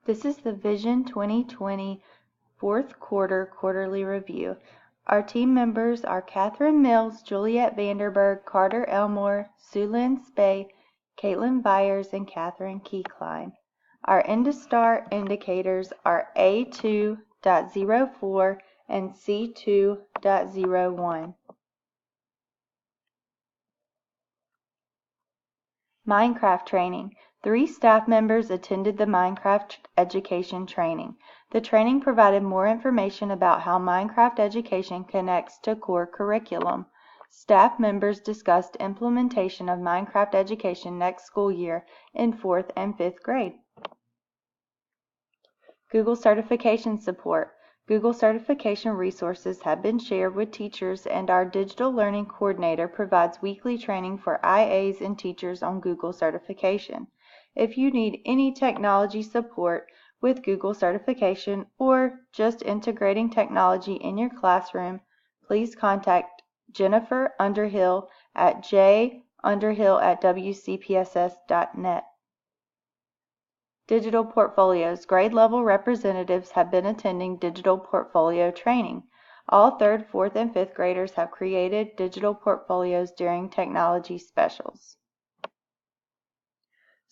This is the Vision 2020 fourth quarter quarterly review. Our team members are Catherine Mills, Juliet Vanderberg, Carter Elmore, Sue Lynn Spey, Caitlin Byers, and Catherine Keycline. Our InduStar indicators are A2.04 and C2.01. Minecraft training. 3 staff members attended the Minecraft education training. The training provided more information about how Minecraft education connects to core curriculum. Staff members discussed implementation of Minecraft education next school year in 4th and 5th grade. Google certification support. Google certification resources have been shared with teachers, and our Digital Learning Coordinator provides weekly training for IAs and teachers on Google certification. If you need any technology support with Google certification or just integrating technology in your classroom, please contact Jennifer Underhill at j.underhill@wcpss.net. Digital portfolios. Grade level representatives have been attending digital portfolio training. All 3rd, 4th, and 5th graders have created digital portfolios during technology specials.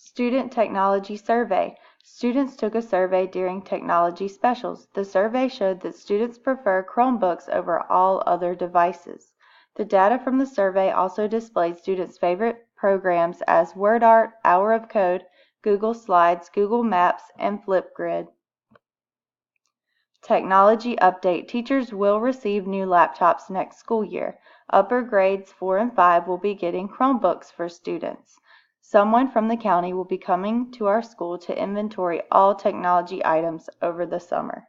Student Technology Survey. Students took a survey during technology specials. The survey showed that students prefer Chromebooks over all other devices. The data from the survey also displayed students' favorite programs as WordArt, Hour of Code, Google Slides, Google Maps, and Flipgrid. Technology update. Teachers will receive new laptops next school year. Upper grades 4 and 5 will be getting Chromebooks for students. Someone from the county will be coming to our school to inventory all technology items over the summer.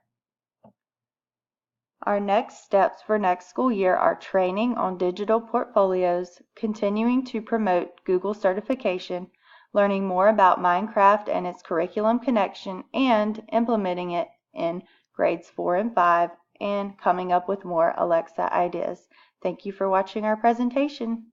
Our next steps for next school year are training on digital portfolios, continuing to promote Google certification, learning more about Minecraft and its curriculum connection, and implementing it in grades 4 and 5, and coming up with more Alexa ideas. Thank you for watching our presentation.